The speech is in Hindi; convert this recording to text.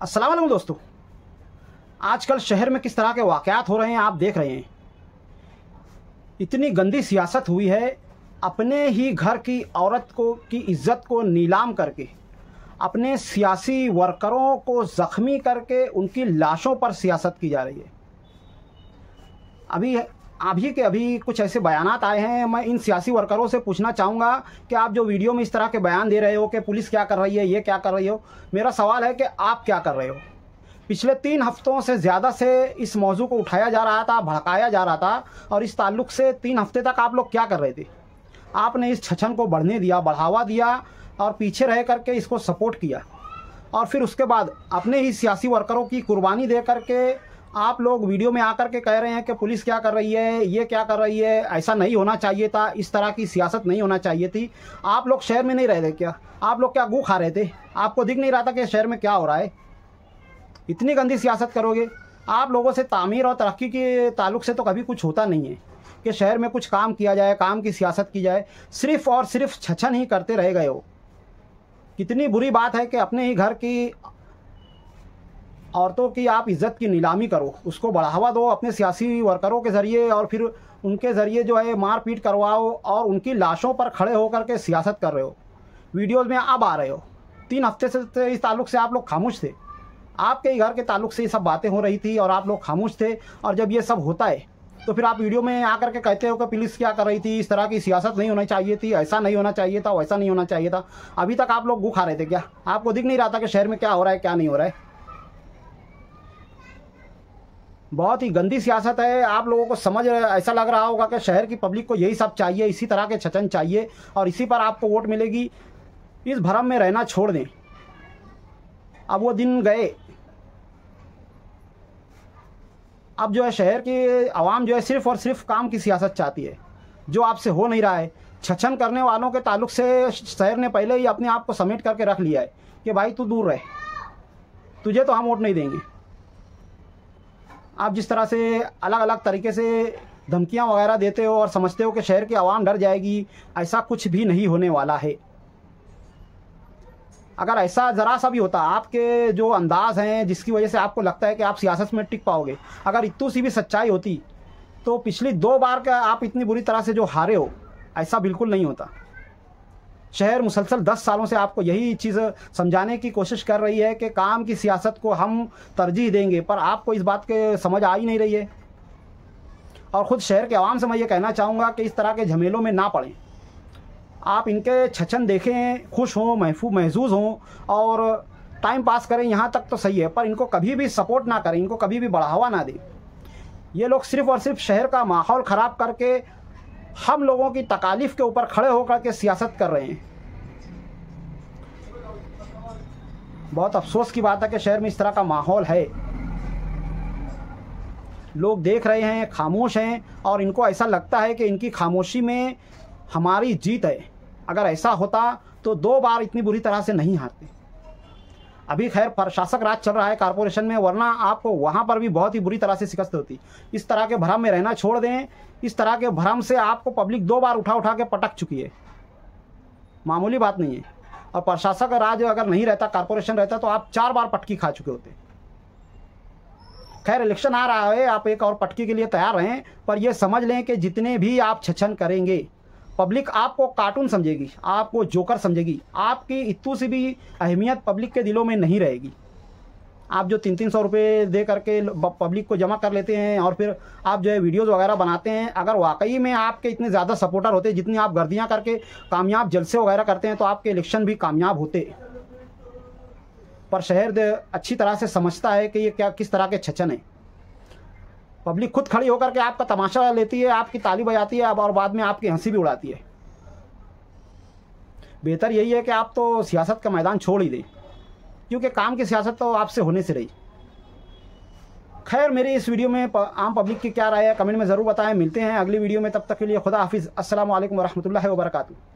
अस्सलाम वालेकुम दोस्तों। आजकल शहर में किस तरह के वाक़यात हो रहे हैं आप देख रहे हैं। इतनी गंदी सियासत हुई है, अपने ही घर की औरत को की इज्जत को नीलाम करके, अपने सियासी वर्करों को ज़ख्मी करके उनकी लाशों पर सियासत की जा रही है। अभी कुछ ऐसे बयानात आए हैं। मैं इन सियासी वर्करों से पूछना चाहूँगा कि आप जो वीडियो में इस तरह के बयान दे रहे हो कि पुलिस क्या कर रही है, ये क्या कर रही हो, मेरा सवाल है कि आप क्या कर रहे हो। पिछले 3 हफ्तों से ज़्यादा से इस मौजू को उठाया जा रहा था, भड़काया जा रहा था, और इस ताल्लुक़ से 3 हफ्ते तक आप लोग क्या कर रहे थे। आपने इस छछन को बढ़ने दिया, बढ़ावा दिया और पीछे रह करके इसको सपोर्ट किया, और फिर उसके बाद अपने ही सियासी वर्करों की कुर्बानी दे करके आप लोग वीडियो में आकर के कह रहे हैं कि पुलिस क्या कर रही है, ये क्या कर रही है, ऐसा नहीं होना चाहिए था, इस तरह की सियासत नहीं होना चाहिए थी। आप लोग शहर में नहीं रह रहे क्या? आप लोग क्या गू खा रहे थे? आपको दिख नहीं रहा था कि शहर में क्या हो रहा है? इतनी गंदी सियासत करोगे? आप लोगों से तामीर और तरक्की के ताल्लुक़ से तो कभी कुछ होता नहीं है कि शहर में कुछ काम किया जाए, काम की सियासत की जाए। सिर्फ़ और सिर्फ छछन ही करते रह गए हो। कितनी बुरी बात है कि अपने ही घर की औरतों की आप इज़्ज़त की नीलामी करो, उसको बढ़ावा दो अपने सियासी वर्करों के ज़रिए, और फिर उनके ज़रिए जो है मार पीट करवाओ, और उनकी लाशों पर खड़े होकर के सियासत कर रहे हो। वीडियोज़ में अब आ रहे हो। 3 हफ्ते से इस ताल्लुक़ से आप लोग खामोश थे। आपके ही घर के ताल्लुक़ से ये सब बातें हो रही थी और आप लोग खामोश थे। और जब ये सब होता है तो फिर आप वीडियो में आकर के कहते हो कि पुलिस क्या कर रही थी, इस तरह की सियासत नहीं होनी चाहिए थी, ऐसा नहीं होना चाहिए था, वैसा नहीं होना चाहिए था। अभी तक आप लोग गू खा रहे थे क्या? आपको दिख नहीं रहा था कि शहर में क्या हो रहा है, क्या नहीं हो रहा है? बहुत ही गंदी सियासत है। आप लोगों को समझ ऐसा लग रहा होगा कि शहर की पब्लिक को यही सब चाहिए, इसी तरह के छचन चाहिए और इसी पर आपको वोट मिलेगी। इस भ्रम में रहना छोड़ दें। अब वो दिन गए। अब जो है शहर की आवाम जो है सिर्फ़ और सिर्फ काम की सियासत चाहती है, जो आपसे हो नहीं रहा है। छछन करने वालों के ताल्लुक़ से शहर ने पहले ही अपने आप को समेट करके रख लिया है कि भाई तू दूर रहे, तुझे तो हम वोट नहीं देंगे। आप जिस तरह से अलग अलग तरीके से धमकियां वगैरह देते हो और समझते हो कि शहर की आवाम डर जाएगी, ऐसा कुछ भी नहीं होने वाला है। अगर ऐसा ज़रा सा भी होता, आपके जो अंदाज़ हैं जिसकी वजह से आपको लगता है कि आप सियासत में टिक पाओगे, अगर इतनी सी भी सच्चाई होती तो पिछली 2 बार का आप इतनी बुरी तरह से जो हारे हो, ऐसा बिल्कुल नहीं होता। शहर मुसलसल 10 सालों से आपको यही चीज़ समझाने की कोशिश कर रही है कि काम की सियासत को हम तरजीह देंगे, पर आपको इस बात के समझ आ ही नहीं रही है। और ख़ुद शहर के आवाम से मैं ये कहना चाहूँगा कि इस तरह के झमेलों में ना पड़ें। आप इनके छछन देखें, खुश हों, महजूज़ हों और टाइम पास करें, यहाँ तक तो सही है, पर इनको कभी भी सपोर्ट ना करें, इनको कभी भी बढ़ावा ना दें। ये लोग सिर्फ़ और सिर्फ शहर का माहौल ख़राब करके हम लोगों की तकालीफ के ऊपर खड़े होकर के सियासत कर रहे हैं। बहुत अफसोस की बात है कि शहर में इस तरह का माहौल है। लोग देख रहे हैं, खामोश हैं, और इनको ऐसा लगता है कि इनकी खामोशी में हमारी जीत है। अगर ऐसा होता तो 2 बार इतनी बुरी तरह से नहीं हारते। अभी खैर प्रशासक राज चल रहा है कारपोरेशन में, वरना आपको वहाँ पर भी बहुत ही बुरी तरह से शिकस्त होती। इस तरह के भ्रम में रहना छोड़ दें। इस तरह के भ्रम से आपको पब्लिक 2 बार उठा उठा के पटक चुकी है, मामूली बात नहीं है। और प्रशासक राज अगर नहीं रहता, कारपोरेशन रहता, तो आप 4 बार पटकी खा चुके होते। खैर इलेक्शन आ रहा है, आप एक और पटकी के लिए तैयार रहें, पर यह समझ लें कि जितने भी आप छछन करेंगे, पब्लिक आपको कार्टून समझेगी, आपको जोकर समझेगी। आपकी इतनी सी भी अहमियत पब्लिक के दिलों में नहीं रहेगी। आप जो 300-300 रुपये दे करके पब्लिक को जमा कर लेते हैं और फिर आप जो है वीडियोज़ वगैरह बनाते हैं, अगर वाकई में आपके इतने ज़्यादा सपोर्टर होते, जितनी आप गर्दियाँ करके कामयाब जलसे वगैरह करते हैं, तो आपके इलेक्शन भी कामयाब होते। पर शहर अच्छी तरह से समझता है कि ये क्या किस तरह के छछन है। पब्लिक खुद खड़ी होकर के आपका तमाशा लेती है, आपकी ताली बजाती है, और बाद में आपकी हंसी भी उड़ाती है। बेहतर यही है कि आप तो सियासत का मैदान छोड़ ही दें, क्योंकि काम की सियासत तो आपसे होने से रही। खैर मेरी इस वीडियो में आम पब्लिक की क्या राय है कमेंट में ज़रूर बताएं। मिलते हैं अगली वीडियो में, तब तक के लिए खुदा हाफिज़। अस्सलामु अलैकुम वरहमतुल्लाहि वबरकातुहू।